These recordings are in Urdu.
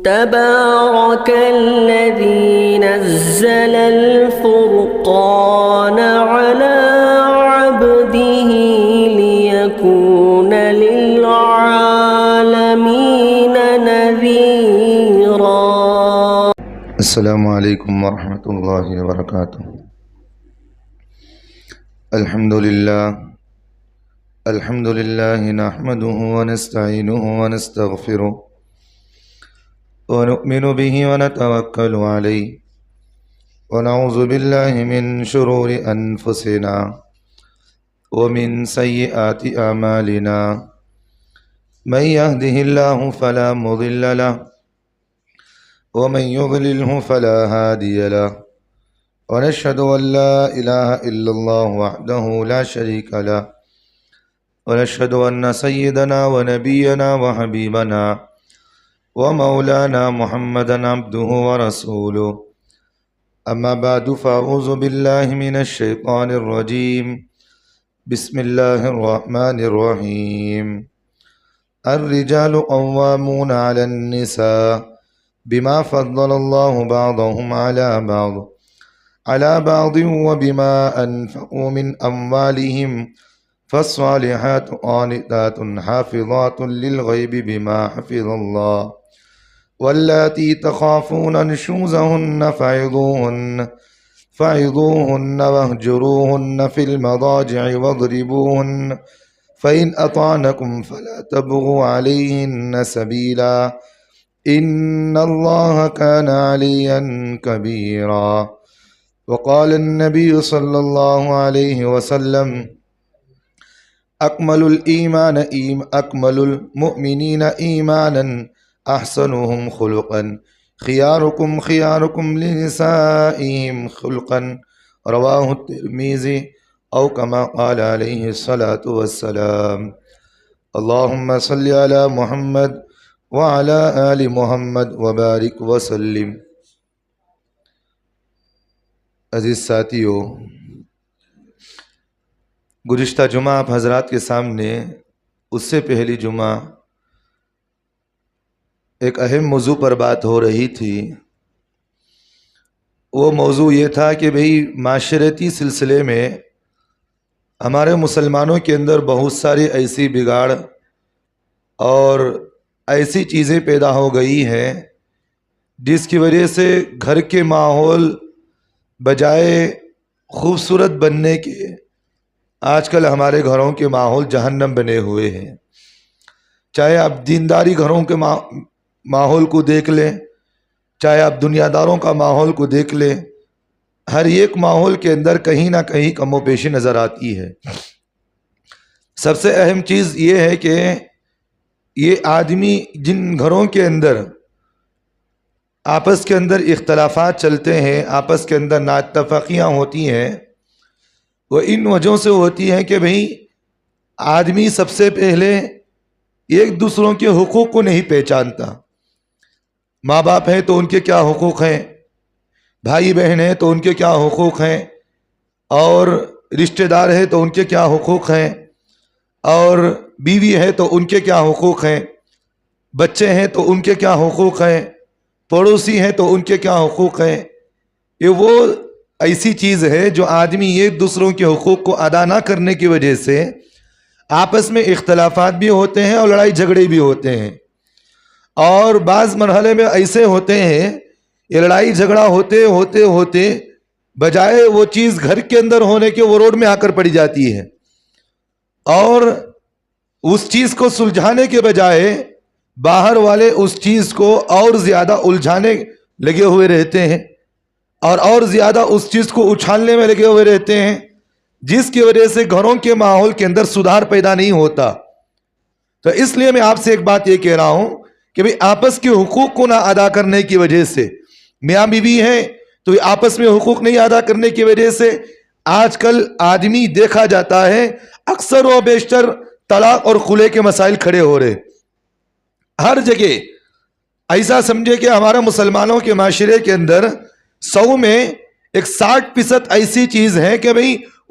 تبارك الذي نزل الفرقان على عبده ليكون للعالمين نذيرا. السلام علیکم ورحمۃ اللہ وبرکاتہ. الحمد للہ نحمده ونستعینه ونستغفره ونؤمن به ونتوکل علیہ ونعوذ باللہ من شرور انفسنا ومن سیئات اعمالنا من يهده الله فلا مضل له ومن يضلله فلا هادي له ونشهد أن لا إله إلا الله وحده لا شريك له ونشهد أن سيدنا ونبينا وحبيبنا ومولانا محمدا عبده ورسوله. أما بعد فأعوذ بالله من الشيطان الرجيم. بسم الله الرحمن الرحيم. الرجال قوامون على النساء بما فضل الله بعضهم على بعض وبما أنفقوا من أموالهم فالصالحات قانتات حافظات للغيب بما حفظ الله واللاتي تخافون نشوزهن فعظوهن واهجروهن في المضاجع واضربوهن فإن أطعنكم فلا تبغوا عليهن سبيلا إن الله كان عليا كبيرا. وقال النبي صلى الله عليه وسلم أكمل المؤمنين إيمانا أحسنهم خلقا خياركم لنسائهم خلقا رواه الترمذي أو كما قال عليه الصلاة والسلام. اللهم صل على محمد وعلى آل محمد وبارک وسلم. عزیز ساتھیو، گزشتہ جمعہ آپ حضرات کے سامنے اس سے پہلی جمعہ ایک اہم موضوع پر بات ہو رہی تھی. وہ موضوع یہ تھا کہ معاشرتی سلسلے میں ہمارے مسلمانوں کے اندر بہت ساری ایسی بگاڑ اور ایسی چیزیں پیدا ہو گئی ہیں جس کی وجہ سے گھر کے ماحول بجائے خوبصورت بننے کے آج کل ہمارے گھروں کے ماحول جہنم بنے ہوئے ہیں. چاہے آپ دینداری گھروں کے ماحول کو دیکھ لیں، چاہے آپ دنیا داروں کا ماحول کو دیکھ لیں، ہر ایک ماحول کے اندر کہیں نہ کہیں کم و بیشی نظر آتی ہے. سب سے اہم چیز یہ ہے کہ یہ آدمی جن گھروں کے اندر آپس کے اندر اختلافات چلتے ہیں، آپس کے اندر نااتفاقیاں ہوتی ہیں، وہ ان وجہوں سے ہوتی ہیں کہ آدمی سب سے پہلے ایک دوسروں کے حقوق کو نہیں پہچانتا. ماں باپ ہیں تو ان کے کیا حقوق ہیں، بھائی بہن ہیں تو ان کے کیا حقوق ہیں، اور رشتہ دار ہیں تو ان کے کیا حقوق ہیں، اور بیوی ہے تو ان کے کیا حقوق ہیں، بچے ہیں تو ان کے کیا حقوق ہیں، پڑوسی ہیں تو ان کے کیا حقوق ہیں. یہ وہ ایسی چیز ہے جو آدمی ایک دوسروں کے حقوق کو ادا نہ کرنے کی وجہ سے آپس میں اختلافات بھی ہوتے ہیں اور لڑائی جھگڑے بھی ہوتے ہیں. اور بعض مرحلے میں ایسے ہوتے ہیں یہ لڑائی جھگڑا ہوتے بجائے وہ چیز گھر کے اندر ہونے کے وہ روڈ میں آ کر پڑی جاتی ہے، اور اس چیز کو سلجھانے کے بجائے باہر والے اس چیز کو اور زیادہ الجھانے لگے ہوئے رہتے ہیں اور زیادہ اس چیز کو اچھالنے میں لگے ہوئے رہتے ہیں، جس کی وجہ سے گھروں کے ماحول کے اندر سدھار پیدا نہیں ہوتا. تو اس لیے میں آپ سے ایک بات یہ کہہ رہا ہوں کہ آپس کے حقوق کو نہ ادا کرنے کی وجہ سے، میاں بیوی ہیں تو آپس میں حقوق نہیں ادا کرنے کی وجہ سے آج کل آدمی دیکھا جاتا ہے اکثر و بیشتر طلاق اور خلع کے مسائل کھڑے ہو رہے. ہر جگہ ایسا سمجھے کہ ہمارا مسلمانوں کے معاشرے کے اندر 100 میں ایک 60% ایسی چیز ہے کہ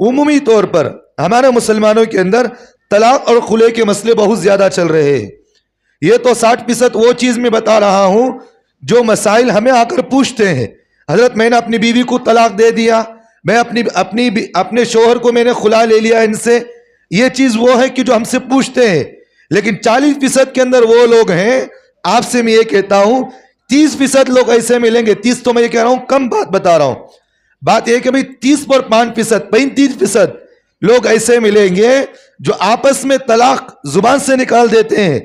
عمومی طور پر ہمارے مسلمانوں کے اندر طلاق اور خلع کے مسئلے بہت زیادہ چل رہے ہیں. یہ تو 60% وہ چیز میں بتا رہا ہوں جو مسائل ہمیں آ کر پوچھتے ہیں. حضرت میں نے اپنی بیوی کو طلاق دے دیا, میں اپنے شوہر کو میں نے خلا لے لیا ان سے. یہ چیز وہ ہے کہ جو ہم سے پوچھتے ہیں. لیکن 40% کے اندر وہ لوگ ہیں, آپ سے میں یہ کہتا ہوں 30% لوگ ایسے ملیں گے. 30 تو میں یہ کہہ رہا ہوں کم بات بتا رہا ہوں. بات یہ کہ بھئی 30 پر 5%, 35% لوگ ایسے ملیں گے جو آپس میں طلاق زبان سے نکال دیتے ہیں,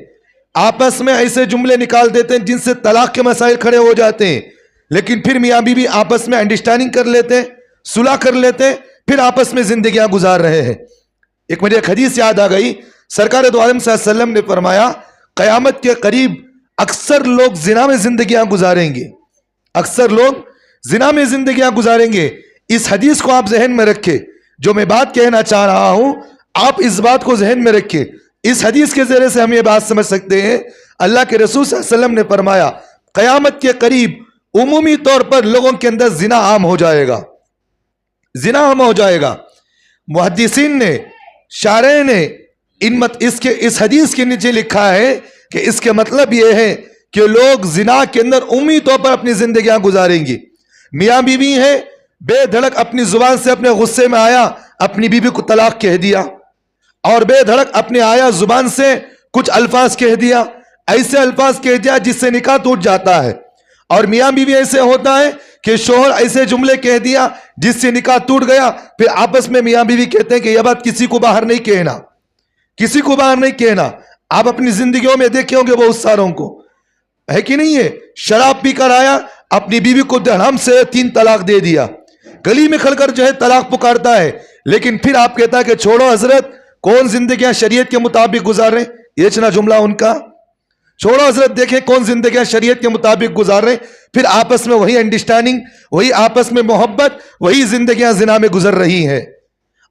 آپس میں ایسے جملے نکال دیتے ہیں جن سے طلاق کے مسائل کھڑے ہو جاتے ہیں. لیکن پھر میاں بیوی آپس میں انڈرسٹینڈنگ کر لیتے ہیں, صلح کر لیتے ہیں, پھر آپس میں زندگیاں گزار رہے ہیں. مجھے ایک حدیث یاد آ گئی. سرکار دو عالم صلی اللہ علیہ وسلم نے فرمایا قیامت کے قریب اکثر لوگ زنا میں زندگیاں گزاریں گے, اکثر لوگ زنا میں زندگیاں گزاریں گے. اس حدیث کو آپ ذہن میں رکھیں. جو میں بات کہنا چاہ رہا ہوں آپ اس بات کو ذہن میں رکھیں. اس حدیث کے ذریعے سے ہم یہ بات سمجھ سکتے ہیں اللہ کے رسول صلی اللہ علیہ وسلم نے فرمایا قیامت کے قریب عمومی طور پر لوگوں کے اندر زنا عام ہو جائے گا, زنا عام ہو جائے گا. محدثین نے, شارح نے اس حدیث کے نیچے لکھا ہے کہ اس کے مطلب یہ ہے کہ لوگ زنا کے اندر عمومی طور پر اپنی زندگیاں گزاریں گی. میاں بیوی ہیں, بے دھڑک اپنی زبان سے اپنے غصے میں آیا اپنی بیوی کو طلاق کہہ دیا, اور بے دھڑک اپنے آیا زبان سے کچھ الفاظ کہہ دیا, ایسے الفاظ کہہ دیا جس سے نکاح ٹوٹ جاتا ہے. اور میاں بیوی ایسے ہوتا ہے کہ شوہر ایسے جملے کہہ دیا جس سے نکاح ٹوٹ گیا, پھر آپس میں میاں بیوی کہتے ہیں کہ یہ بات کسی کو باہر نہیں کہنا, کسی کو باہر نہیں کہنا. آپ اپنی زندگیوں میں دیکھے ہوں گے بہت ساروں کو, ہے کہ نہیں ہے, شراب پی کر آیا اپنی بیوی کو دھڑام سے 3 طلاق دے دیا, گلی میں کھڑ کر جو ہے طلاق پکارتا ہے, لیکن پھر آپ کہتا ہے کہ چھوڑو حضرت کون زندگیاں شریعت کے مطابق گزار رہے ہیں, یہ چنا جملہ ان کا, چھوڑو حضرت دیکھیں کون زندگیاں شریعت کے مطابق گزار رہے ہیں. پھر آپس میں وہی انڈرسٹینڈنگ, وہی آپس میں محبت, وہی زندگیاں زنا میں گزر رہی ہیں.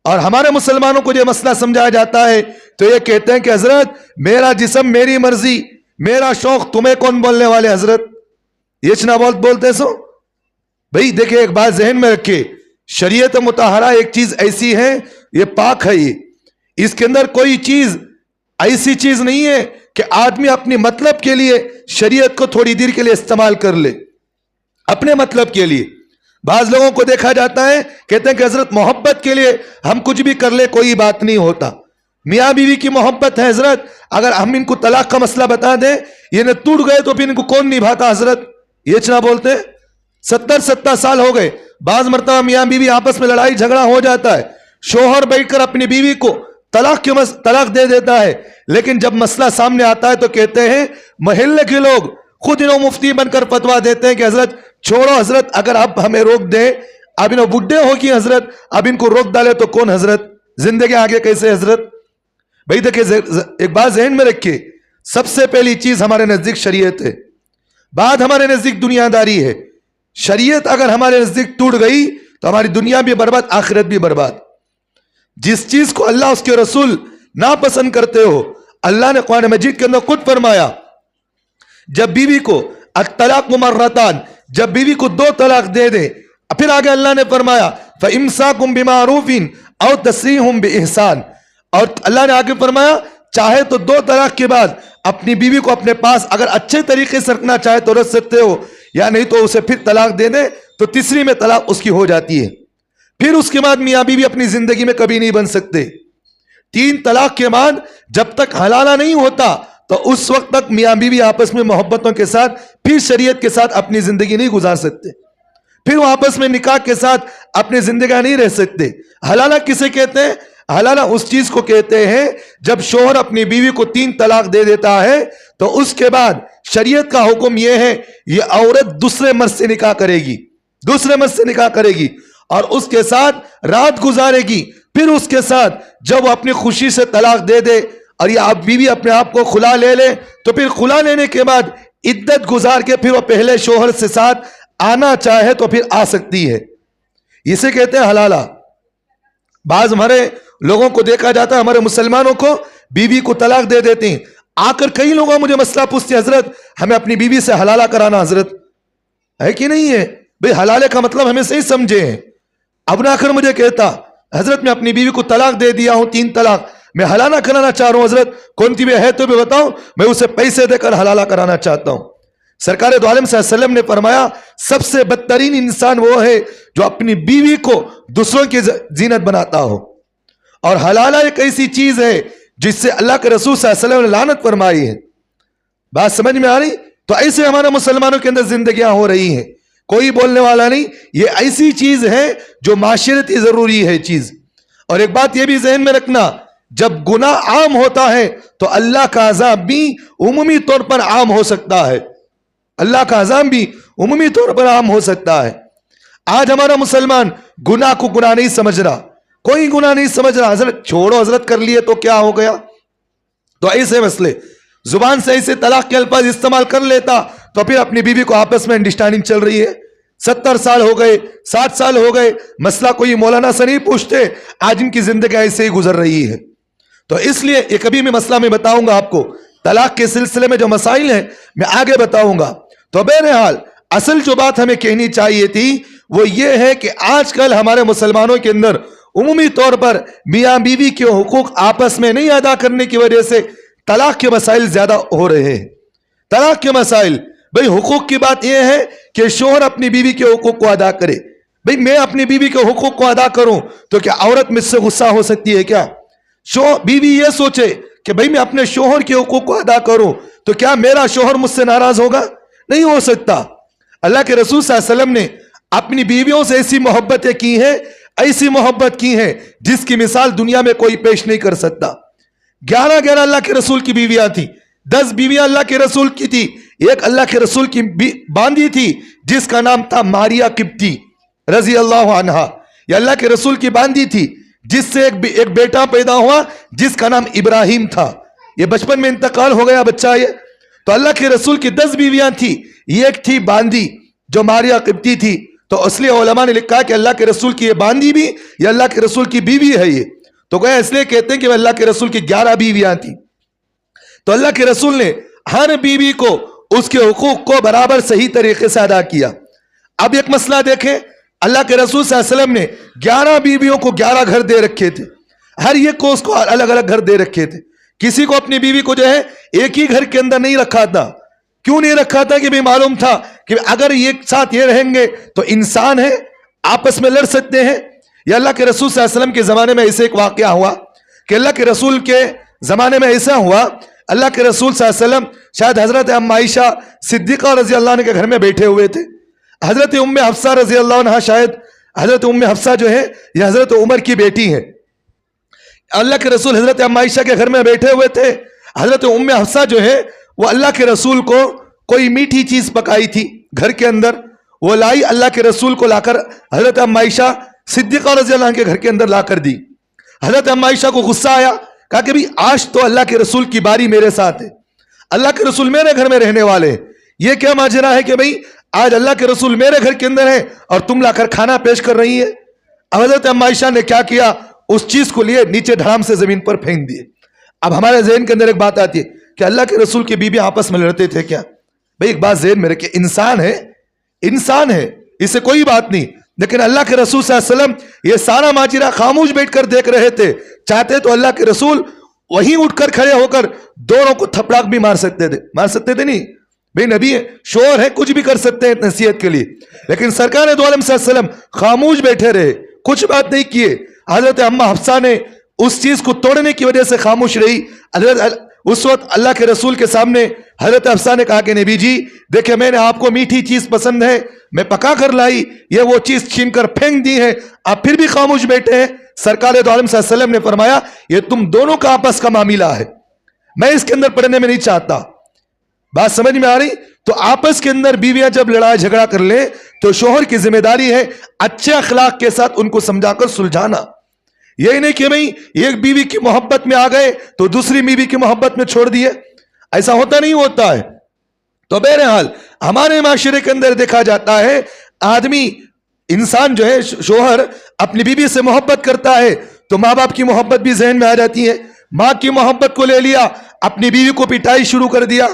اور ہمارے مسلمانوں کو یہ مسئلہ سمجھایا جاتا ہے تو یہ کہتے ہیں کہ حضرت میرا جسم میری مرضی, میرا شوق, تمہیں کون بولنے والے حضرت, یہ چنا بولتے سو. بھئی دیکھیں ایک بات ذہن میں رکھے, شریعت مطہرہ ایک چیز ایسی ہے, یہ پاک ہے, یہ اس کے اندر کوئی چیز ایسی چیز نہیں ہے کہ آدمی اپنی مطلب کے لیے شریعت کو تھوڑی دیر کے لیے استعمال کر لے اپنے مطلب کے لیے. بعض لوگوں کو دیکھا جاتا ہے کہتے ہیں کہ حضرت محبت کے لیے ہم کچھ بھی کر لے کوئی بات نہیں ہوتا. میاں بیوی کی محبت ہے حضرت, اگر ہم ان کو طلاق کا مسئلہ بتا دیں یہ نہ ٹوٹ گئے تو پھر ان کو کون نبھاتا حضرت, یہ چنا بولتے ہیں. 70 سال ہو گئے, بعض مرتبہ میاں بیوی آپس میں لڑائی جھگڑا ہو جاتا ہے, شوہر بیٹھ کر اپنی بیوی کو طلاق دے دیتا ہے, لیکن جب مسئلہ سامنے آتا ہے تو کہتے ہیں محلے کے لوگ خود انہوں مفتی بن کر فتوا دیتے ہیں کہ حضرت چھوڑو حضرت, اگر آپ ہمیں روک دیں, اب انہوں بڈھے ہو کی حضرت, اب ان کو روک ڈالے تو کون حضرت, زندگی آگے کیسے حضرت. بھئی دیکھیں ایک بات ذہن میں رکھیں, سب سے پہلی چیز ہمارے نزدیک شریعت ہے, بعد ہمارے نزدیک دنیا داری ہے. شریعت اگر ہمارے نزدیک ٹوٹ گئی تو ہماری دنیا بھی برباد, آخرت بھی برباد. جس چیز کو اللہ اس کے رسول ناپسند کرتے ہو, اللہ نے قرآن مجید کے اندر خود فرمایا جب بیوی کو الطلاق مرتان, جب بیوی کو 2 طلاق دے دے, پھر آگے اللہ نے فرمایا فَإِمْسَاكُمْ بِمَعْرُوفٍ أَوْ تَسْرِيحٌ بِإِحْسَانٍ, اور اللہ نے آگے فرمایا چاہے تو 2 طلاق کے بعد اپنی بیوی کو اپنے پاس اگر اچھے طریقے سے رکھنا چاہے تو رکھ سکتے ہو, یا نہیں تو اسے پھر طلاق دے دے تو تیسری میں طلاق اس کی ہو جاتی ہے. پھر اس کے بعد میاں بیوی اپنی زندگی میں کبھی نہیں بن سکتے. 3 طلاق کے بعد جب تک حلالہ نہیں ہوتا تو اس وقت تک میاں بیوی آپس میں محبتوں کے ساتھ پھر شریعت کے ساتھ اپنی زندگی نہیں گزار سکتے, پھر وہ آپس میں نکاح کے ساتھ اپنی زندگی نہیں رہ سکتے. حلالہ کسے کہتے ہیں؟ حلالہ اس چیز کو کہتے ہیں جب شوہر اپنی بیوی کو 3 طلاق دے دیتا ہے تو اس کے بعد شریعت کا حکم یہ ہے یہ عورت دوسرے مرد سے نکاح کرے گی, دوسرے مرد سے نکاح کرے گی اور اس کے ساتھ رات گزارے گی. پھر اس کے ساتھ جب وہ اپنی خوشی سے طلاق دے دے اور یہ بیوی اپنے آپ کو خلا لے لے تو پھر خلا لینے کے بعد عدت گزار کے پھر وہ پہلے شوہر سے ساتھ آنا چاہے تو پھر آ سکتی ہے. اسے کہتے ہیں حلالہ. بعض ہمارے لوگوں کو دیکھا جاتا ہے, ہمارے مسلمانوں کو بیوی کو طلاق دے دیتے ہیں, آ کر کئی لوگ مجھے مسئلہ پوچھتے ہیں حضرت ہمیں اپنی بیوی سے حلالہ کرانا حضرت, ہے کہ نہیں ہے؟ بھئی حلالے کا مطلب ہمیں صحیح سمجھے ہیں. اب نہ کر مجھے کہتا حضرت میں اپنی بیوی کو طلاق دے دیا ہوں 3 طلاق, میں حلالہ کرانا چاہ رہا ہوں حضرت، کون سی بھی ہے تو بھی بتاؤ، میں اسے پیسے دے کر حلالہ کرانا چاہتا ہوں۔ سرکار دو عالم صلی اللہ علیہ وسلم نے فرمایا سب سے بدترین انسان وہ ہے جو اپنی بیوی کو دوسروں کی زینت بناتا ہو، اور حلالہ ایک ایسی چیز ہے جس سے اللہ کے رسول صلی اللہ علیہ وسلم نے لعنت فرمائی ہے۔ بات سمجھ میں آ رہی؟ تو ایسے ہمارے مسلمانوں کے اندر زندگیاں ہو رہی ہیں، کوئی بولنے والا نہیں، یہ ایسی چیز ہے جو معاشرتی ضروری ہے چیز۔ اور ایک بات یہ بھی ذہن میں رکھنا، جب گناہ عام ہوتا ہے تو اللہ کا عذاب بھی عمومی طور پر عام ہو سکتا ہے، اللہ کا عذاب بھی عمومی طور پر عام ہو سکتا ہے۔ آج ہمارا مسلمان گناہ کو گناہ نہیں سمجھ رہا، کوئی گناہ نہیں سمجھ رہا، حضرت چھوڑو، حضرت کر لیے تو کیا ہو گیا۔ تو ایسے مسئلے، زبان سے ایسے طلاق کے الفاظ استعمال کر لیتا تو پھر اپنی بیوی کو آپس میں انڈرسٹینڈنگ چل رہی ہے، 70 سال ہو گئے، 60 سال ہو گئے، مسئلہ کوئی مولانا سے نہیں پوچھتے، آج ان کی زندگی ایسے ہی گزر رہی ہے۔ تو اس لیے یہ کبھی میں مسئلہ میں بتاؤں گا آپ کو، طلاق کے سلسلے میں جو مسائل ہیں میں آگے بتاؤں گا۔ تو بہرحال اصل جو بات ہمیں کہنی چاہیے تھی وہ یہ ہے کہ آج کل ہمارے مسلمانوں کے اندر عمومی طور پر میاں بیوی کے حقوق آپس میں نہیں ادا کرنے کی وجہ سے طلاق کے مسائل زیادہ ہو رہے ہیں۔ طلاق کے مسائل، بھئی حقوق کی بات یہ ہے کہ شوہر اپنی بیوی کے حقوق کو ادا کرے۔ بھئی میں اپنی بیوی کے حقوق کو ادا کروں تو کیا عورت مجھ سے غصہ ہو سکتی ہے کیا؟ بیوی یہ سوچے کہ بھئی میں اپنے شوہر کے حقوق کو ادا کروں تو کیا میرا شوہر مجھ سے ناراض ہوگا؟ نہیں ہو سکتا۔ اللہ کے رسول صلی اللہ علیہ وسلم نے اپنی بیویوں سے ایسی محبتیں کی ہیں، ایسی محبت کی ہیں جس کی مثال دنیا میں کوئی پیش نہیں کر سکتا۔ 11 اللہ کے رسول کی بیویاں تھی، 10 بیویاں اللہ کے رسول کی تھی، ایک اللہ کے رسول کی باندی تھی جس کا نام تھا ماریا قبطی رضی اللہ عنہا۔ یہ اللہ کے رسول کی باندی تھی جس سے ایک بیٹا پیدا ہوا جس کا نام ابراہیم تھا۔ یہ بچپن میں انتقال ہو گیا بچہ یہ۔ تو اللہ کے رسول کی 10 بیویاں تھی، ایک تھی باندی جو ماریا قبطی تھی۔ تو اس لیے علماء نے لکھا کہ اللہ کے رسول کی یہ باندی بھی یہ اللہ کے رسول کی بیوی ہے یہ۔ تو گویا اس لیے کہتے ہیں کہ وہ اللہ کے رسول کی 11 بیویاں تھیں۔ تو اللہ کے رسول نے ہر بیوی کو اس کے حقوق کو برابر صحیح طریقے سے ادا کیا۔ اب ایک مسئلہ دیکھیں، اللہ کے رسول صلی اللہ علیہ وسلم نے 11 بیویوں کو 11 گھر دے رکھے تھے، ہر ایک کو اس کو الگ الگ گھر دے رکھے تھے۔ کسی کو اپنی بیوی کو جو ہے ایک ہی گھر کے اندر نہیں رکھا تھا۔ کیوں نہیں رکھا تھا؟ کہ بھی معلوم تھا کہ اگر ایک ساتھ یہ رہیں گے تو انسان ہے، آپس میں لڑ سکتے ہیں۔ یا اللہ کے رسول صلی اللہ علیہ وسلم کے زمانے میں ایسے ایک واقعہ ہوا کہ اللہ کے رسول کے زمانے میں ایسا ہوا، اللہ کے رسول صلی اللہ علیہ وسلم شاید حضرت ام عائشہ صدیقہ رضی اللہ عنہ کے گھر میں بیٹھے ہوئے تھے۔ حضرت ام حفصہ رضی اللہ عنہ، شاید حضرت ام حفصہ جو ہے یہ حضرت عمر کی بیٹی ہے۔ اللہ کے رسول حضرت ام عائشہ کے گھر میں بیٹھے ہوئے تھے۔ حضرت ام حفصہ جو ہے وہ اللہ کے رسول کو کوئی میٹھی چیز پکائی تھی گھر کے اندر، وہ لائی، اللہ کے رسول کو لا کر حضرت ام عائشہ صدیقہ رضی اللہ عنہ کے گھر کے اندر لا کر دی۔ حضرت ام عائشہ کو غصہ آیا، کہا کہ بھی آج تو اللہ کے رسول کی باری میرے ساتھ ہے، اللہ کے رسول میرے گھر میں رہنے والے ہیں، یہ کیا ماجرا ہے کہ بھئی آج اللہ کے رسول میرے گھر کے اندر ہے اور تم لا کر کھانا پیش کر رہی ہے۔ حضرت ام عائشہ نے کیا کیا؟ اس چیز کو لیے نیچے دھڑام سے زمین پر پھینک دیے۔ اب ہمارے ذہن کے اندر ایک بات آتی ہے کہ اللہ کے رسول کی بیوی آپس میں لڑتے تھے کیا؟ بھئی ایک بات ذہن میں رکھیں، انسان ہے، اس سے کوئی بات نہیں، لیکن اللہ کے رسول صلی اللہ علیہ وسلم یہ سارا ماجرا خاموش بیٹھ کر دیکھ رہے تھے۔ چاہتے تو اللہ کے رسول وہیں اٹھ کر کھڑے ہو کر دونوں کو تھپڑاک بھی مار سکتے تھے نہیں، بھئی نبی ہے، شور ہے، کچھ بھی کر سکتے ہیں نصیحت کے لیے، لیکن سرکار دو عالم صلی اللہ علیہ وسلم خاموش بیٹھے رہے، کچھ بات نہیں کیے۔ حضرت اما حفصہ نے اس چیز کو توڑنے کی وجہ سے خاموش رہی۔ اس وقت اللہ کے رسول کے سامنے حضرت حفصہ نے کہا کہ نبی جی دیکھیں، میں نے آپ کو میٹھی چیز پسند ہے، میں پکا کر لائی، یہ وہ چیز چھین کر پھینک دی ہے، آپ پھر بھی خاموش بیٹھے ہیں۔ سرکار دو عالم صلی اللہ علیہ وسلم نے فرمایا یہ تم دونوں کا آپس کا معاملہ ہے، میں اس کے اندر پڑھنے میں نہیں چاہتا۔ بات سمجھ میں آ رہی؟ تو آپس کے اندر بیویاں جب لڑائی جھگڑا کر لیں تو شوہر کی ذمہ داری ہے اچھے اخلاق کے ساتھ ان کو سمجھا کر سلجھانا۔ یہی نہیں کہ بھئی ایک بیوی کی محبت میں آ گئے تو دوسری بیوی کی محبت میں چھوڑ دیے، ایسا ہوتا نہیں ہوتا ہے۔ تو بہرحال ہمارے معاشرے کے اندر دیکھا جاتا ہے آدمی، انسان جو ہے، شوہر اپنی بیوی سے محبت کرتا ہے تو ماں باپ کی محبت بھی ذہن میں آ جاتی ہے۔ ماں کی محبت کو لے لیا، اپنی بیوی کو پٹائی شروع کر دیا،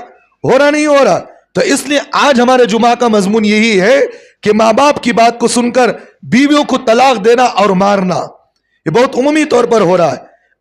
ہو رہا نہیں ہو رہا۔ تو اس لیے آج ہمارے جمعہ کا مضمون یہی ہے کہ ماں باپ کی بات کو سن کر بیویوں کو طلاق دینا اور مارنا یہ بہت عمومی طور پر ہو رہا ہے۔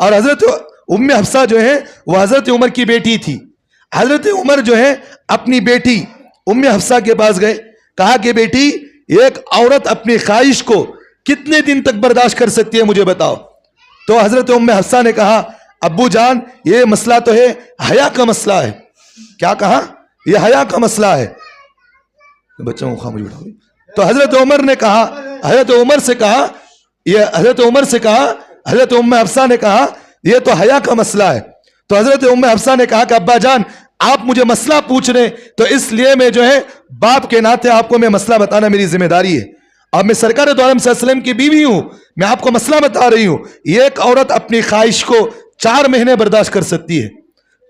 اور حضرت ام حفصہ جو ہے وہ حضرت عمر کی بیٹی تھی. حضرت عمر جو ہے اپنی بیٹی ام حفصہ کے پاس گئے, کہا کہ بیٹی ایک عورت اپنی خواہش کو کتنے دن تک برداشت کر سکتی ہے مجھے بتاؤ. تو حضرت ام حفصہ نے کہا ابو جان یہ مسئلہ تو ہے حیا کا مسئلہ ہے. کیا کہا؟ یہ حیا کا مسئلہ ہے. بچوں کو خاموش بٹھاؤ. تو حضرت عمر نے کہا, حضرت ام حفصہ نے کہا یہ تو حیا کا مسئلہ ہے. تو حضرت ام حفصہ نے کہا کہ ابا جان آپ مجھے مسئلہ پوچھ رہے تو اس لیے میں جو ہے باپ کے ناطے آپ کو میں مسئلہ بتانا میری ذمہ داری ہے. اب میں سرکار دو عالم صلی اللہ علیہ وسلم کی بیوی ہوں, میں آپ کو مسئلہ بتا رہی ہوں. ایک عورت اپنی خواہش کو 4 مہینے برداشت کر سکتی ہے,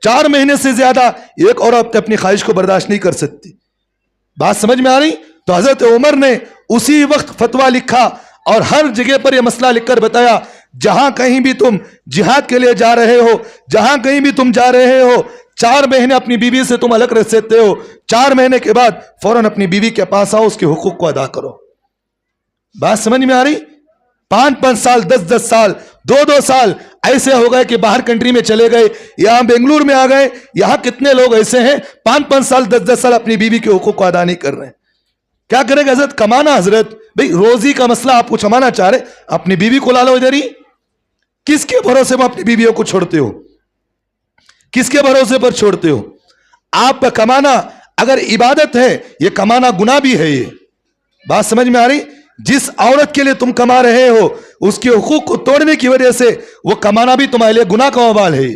4 مہینے سے زیادہ ایک عورت اپنی خواہش کو برداشت نہیں کر سکتی. بات سمجھ میں آ رہی؟ تو حضرت عمر نے اسی وقت فتویٰ لکھا اور ہر جگہ پر یہ مسئلہ لکھ کر بتایا جہاں کہیں بھی تم جہاد کے لیے جا رہے ہو, جہاں کہیں بھی تم جا رہے ہو, 4 مہینے اپنی بیوی سے تم الگ رہ سکتے ہو. 4 مہینے کے بعد فوراً اپنی بیوی کے پاس آؤ, اس کے حقوق کو ادا کرو. بات سمجھ میں آ رہی؟ 5 سال 10 سال 2 سال ایسے ہو گئے کہ باہر کنٹری میں چلے گئے, یہاں بنگلور میں آ گئے. یہاں کتنے لوگ ایسے ہیں 5 سال 10 سال اپنی بیوی کے حقوق کو ادا نہیں کر رہے ہیں. کیا کرے گا حضرت؟ کمانا. حضرت بھئی روزی کا مسئلہ آپ کچھ کمانا چاہ رہے, اپنی بیوی کو لا لو ادھر ہی. کس کے بھروسے پر اپنی بیویوں کو چھوڑتے ہو؟ کس کے بھروسے پر چھوڑتے ہو؟ آپ کا کمانا اگر عبادت ہے, یہ کمانا گناہ بھی ہے. یہ بات سمجھ میں آ رہی؟ جس عورت کے لیے تم کما رہے ہو اس کے حقوق کو توڑنے کی وجہ سے وہ کمانا بھی تمہارے لیے گناہ کا وبال ہے.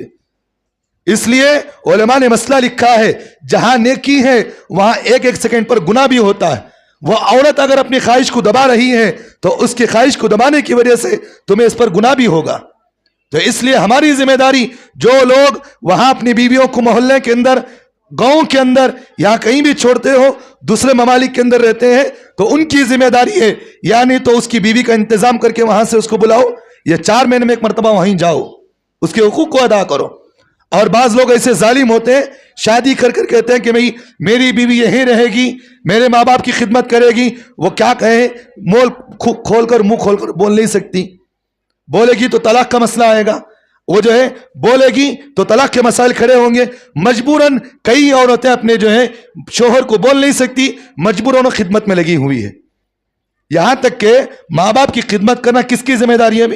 اس لیے علماء نے مسئلہ لکھا ہے جہاں نیکی ہے وہاں ایک سیکنڈ پر گناہ بھی ہوتا ہے. وہ عورت اگر اپنی خواہش کو دبا رہی ہے تو اس کی خواہش کو دبانے کی وجہ سے تمہیں اس پر گناہ بھی ہوگا. تو اس لیے ہماری ذمہ داری, جو لوگ وہاں اپنی بیویوں کو محلے کے اندر, گاؤں کے اندر یا کہیں بھی چھوڑتے ہو, دوسرے ممالک کے اندر رہتے ہیں, تو ان کی ذمہ داری ہے یعنی تو اس کی بیوی کا انتظام کر کے وہاں سے اس کو بلاؤ, یا 4 مہینے میں ایک مرتبہ وہیں جاؤ, اس کے حقوق کو ادا کرو. اور بعض لوگ ایسے ظالم ہوتے ہیں, شادی کر کر کہتے ہیں کہ بھئی میری بیوی یہیں رہے گی, میرے ماں باپ کی خدمت کرے گی. وہ کیا کہیں, مول کھول کر منہ کھول کر بول نہیں سکتی. بولے گی تو طلاق کا مسئلہ آئے گا, وہ جو ہے بولے گی تو طلاق کے مسائل کھڑے ہوں گے. مجبوراً کئی عورتیں اپنے جو ہے شوہر کو بول نہیں سکتی, مجبوراً خدمت میں لگی ہوئی ہے. یہاں تک کہ ماں باپ کی خدمت کرنا کس کی ذمہ داری ہے؟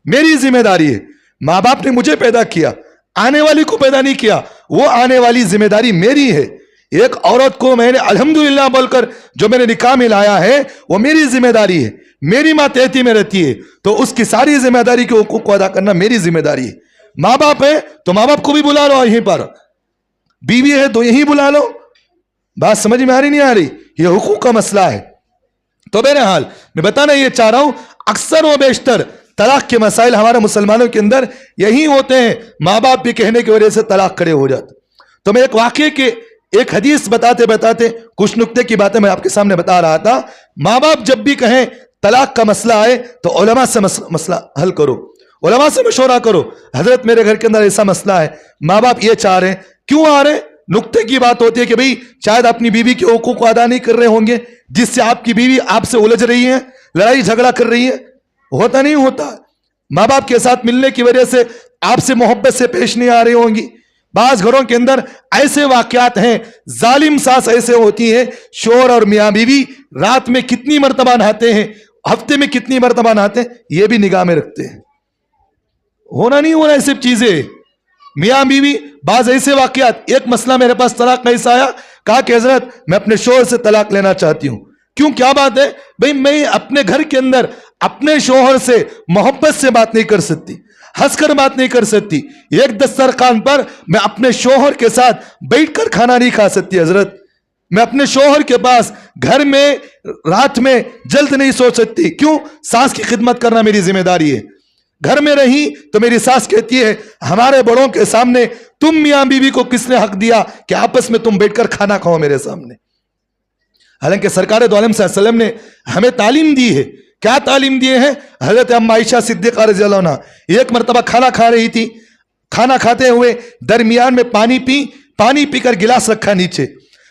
میری ذمہ داری ہے. ماں باپ نے مجھے پیدا کیا, آنے والی کو پیدا نہیں کیا, وہ آنے والی ذمہ داری میری ہے. ایک عورت کو میں نے الحمدللہ بول کر جو میں نے نکاح میں لایا ہے وہ میری ذمہ داری ہے. میری ماں تحتی میں رہتی ہے تو اس کی ساری ذمہ داری کے حقوق کو ادا کرنا میری ذمہ داری ہے. ماں باپ ہے تو ماں باپ کو بھی بلا لو یہیں پر, بیوی ہے تو یہیں بلا لو. بات سمجھ میں آ رہی نہیں آ رہی؟ یہ حقوق کا مسئلہ ہے. تو بہرحال میں بتانا یہ چاہ رہا ہوں, اکثر و بیشتر طلاق کے مسائل ہمارے مسلمانوں کے اندر یہی ہوتے ہیں, ماں باپ بھی کہنے کی وجہ سے طلاق کھڑے ہو جاتے. تو میں ایک واقعے کے ایک حدیث بتاتے بتاتے کچھ نکتے کی باتیں میں آپ کے سامنے بتا رہا تھا. ماں باپ جب بھی کہیں طلاق کا مسئلہ آئے تو علماء سے مسئلہ حل کرو, علماء سے مشورہ کرو. حضرت میرے گھر کے اندر ایسا مسئلہ ہے, ماں باپ یہ چاہ رہے ہیں, کیوں آ رہے ہیں؟ نکتے کی بات ہوتی ہے کہ بھئی شاید اپنی بیوی کے حقوق کو ادا نہیں کر رہے ہوں گے, جس سے آپ کی بیوی آپ سے الجھ رہی ہے, لڑائی جھگڑا کر رہی ہے. ہوتا نہیں ہوتا, ماں باپ کے ساتھ ملنے کی وجہ سے آپ سے محبت سے پیش نہیں آ رہی ہوں گی. بعض گھروں کے اندر ایسے واقعات ہیں, ظالم ساس ایسے ہوتی ہیں, شوہر اور میاں بیوی رات میں کتنی مرتبہ نہاتے ہیں, ہفتے میں کتنی مرتبہ نہاتے ہیں, یہ بھی نگاہ میں رکھتے ہیں. ہونا نہیں ہونا یہ سب چیزیں. میاں بیوی بعض ایسے واقعات, ایک مسئلہ میرے پاس طلاق کا ایسا آیا, کہا کہ حضرت میں اپنے شوہر سے طلاق لینا چاہتی ہوں. کیوں, کیا بات ہے؟ بھئی میں اپنے گھر کے اندر اپنے شوہر سے محبت سے بات نہیں کر سکتی, ہنس کر بات نہیں کر سکتی. ایک دسترخوان پر میں اپنے شوہر کے ساتھ بیٹھ کر کھانا نہیں کھا سکتی. حضرت میں اپنے شوہر کے پاس گھر میں رات میں جلد نہیں سو سکتی. کیوں؟ ساس کی خدمت کرنا میری ذمہ داری ہے. گھر میں رہی تو میری ساس کہتی ہے ہمارے بڑوں کے سامنے تم میاں بیوی کو کس نے حق دیا کہ آپس میں تم بیٹھ کر کھانا کھاؤ میرے سامنے. حالانکہ سرکار دو عالم صلی اللہ علیہ وسلم نے ہمیں تعلیم دی ہے. کیا تعلیم دیے ہیں؟ حضرت ام عائشہ صدیقہ رضی اللہ عنہ ایک مرتبہ کھانا کھا رہی تھی, کھانا کھاتے ہوئے درمیان میں پانی پی کر گلاس رکھا نیچے.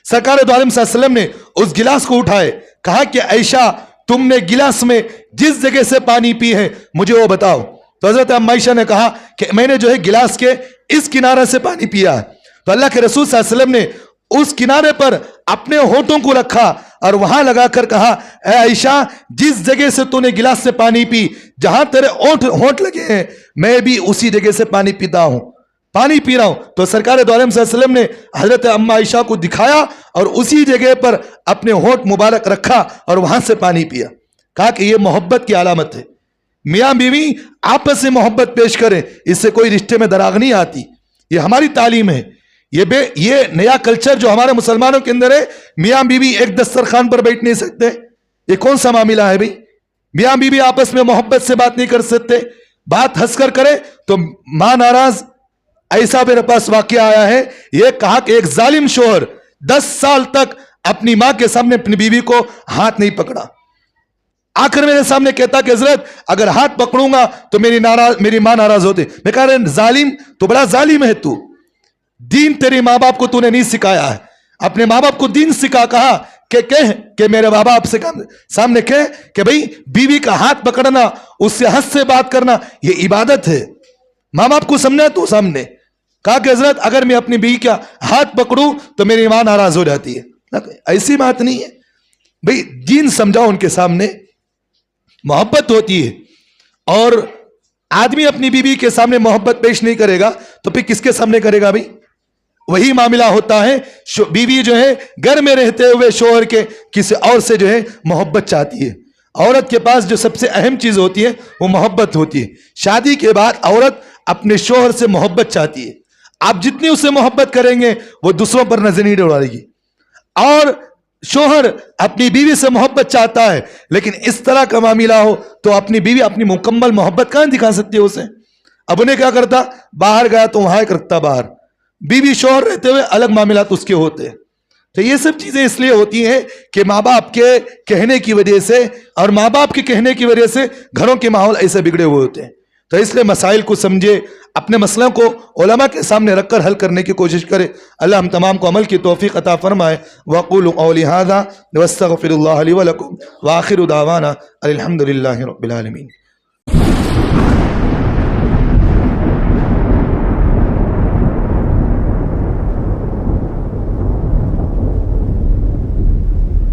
سرکار دو عالم صلی اللہ علیہ وسلم نے اس گلاس کو اٹھائے, کہا کہ عائشہ تم نے گلاس میں جس جگہ سے پانی پی ہے مجھے وہ بتاؤ. تو حضرت ام عائشہ نے کہا کہ میں نے جو ہے گلاس کے اس کنارے سے پانی پیا ہے، تو اللہ کے رسول صلی اللہ علیہ وسلم نے اس کنارے پر اپنے ہونٹوں کو رکھا اور وہاں لگا کر کہا اے عائشہ جس جگہ سے تو نے گلاس سے پانی پی، جہاں تیرے ہونٹ لگے ہیں میں بھی اسی جگہ سے پانی پیتا ہوں، پانی پی رہا ہوں۔ تو سرکار دو عالم صلی اللہ علیہ وسلم نے حضرت ام عائشہ کو دکھایا اور اسی جگہ پر اپنے ہونٹ مبارک رکھا اور وہاں سے پانی پیا، کہا کہ یہ محبت کی علامت ہے، میاں بیوی آپس میں محبت پیش کریں، اس سے کوئی رشتے میں دراغ نہیں آتی، یہ ہماری تعلیم ہے۔ یہ نیا کلچر جو ہمارے مسلمانوں کے اندر ہے، میاں بیوی ایک دسترخوان پر بیٹھ نہیں سکتے، یہ کون سا معاملہ ہے بھئی؟ میاں بیوی آپس میں محبت سے بات نہیں کر سکتے، بات ہنس کر کرے تو ماں ناراض۔ ایسا میرے پاس واقعہ آیا ہے، یہ کہا کہ ایک ظالم شوہر 10 سال تک اپنی ماں کے سامنے اپنی بیوی کو ہاتھ نہیں پکڑا، آخر میرے سامنے کہتا کہ حضرت اگر ہاتھ پکڑوں گا تو میری ماں ناراض ہوتے۔ میں کہا رہے ظالم، تو بڑا ظالم ہے تو، دین تیری ماں باپ کو تو نے نہیں سکھایا ہے، اپنے ماں باپ کو دین سکھا، کہا کہ میرے ماں باپ سے سامنے کہے کہ بھئی بیوی کا ہاتھ پکڑنا، اس سے ہنس سے بات کرنا یہ عبادت ہے، ماں باپ کو سمجھا تو سامنے کہا کہ حضرت اگر میں اپنی بیوی کا ہاتھ پکڑوں تو میری ماں ناراض ہو جاتی ہے، ایسی بات نہیں ہے بھئی، دین سمجھاؤ ان کے سامنے، محبت ہوتی ہے۔ اور آدمی اپنی بیوی کے سامنے محبت پیش نہیں کرے گا تو پھر کس کے سامنے کرے گا بھئی؟ وہی معاملہ ہوتا ہے، بیوی جو ہے گھر میں رہتے ہوئے شوہر کے کسی اور سے جو ہے محبت چاہتی ہے۔ عورت کے پاس جو سب سے اہم چیز ہوتی ہے وہ محبت ہوتی ہے۔ شادی کے بعد عورت اپنے شوہر سے محبت چاہتی ہے، آپ جتنی اس سے محبت کریں گے وہ دوسروں پر نظر نہیں ڈالے گی، اور شوہر اپنی بیوی سے محبت چاہتا ہے، لیکن اس طرح کا معاملہ ہو تو اپنی بیوی اپنی مکمل محبت کہاں دکھا سکتی ہے اسے؟ اب انہیں کیا کرتا، باہر گیا تو وہاں رکھتا باہر، بیوی شوہر رہتے ہوئے الگ معاملات اس کے ہوتے ہیں۔ تو یہ سب چیزیں اس لیے ہوتی ہیں کہ ماں باپ کے کہنے کی وجہ سے، اور ماں باپ کے کہنے کی وجہ سے گھروں کے ماحول ایسے بگڑے ہوئے ہوتے ہیں۔ تو اس لیے مسائل کو سمجھے، اپنے مسئلوں کو علماء کے سامنے رکھ کر حل کرنے کی کوشش کرے۔ اللہ ہم تمام کو عمل کی توفیق عطا فرمائے۔ وَقُولُوا قَوْلِي هَذَا وَاسْتَغْفِرُ اللَّهَ لِي وَلَكُمْ وَآخِرُ دَعْوَانَا الْحَمْدُ لِلَّهِ رَبِّ الْعَالَمِينَ۔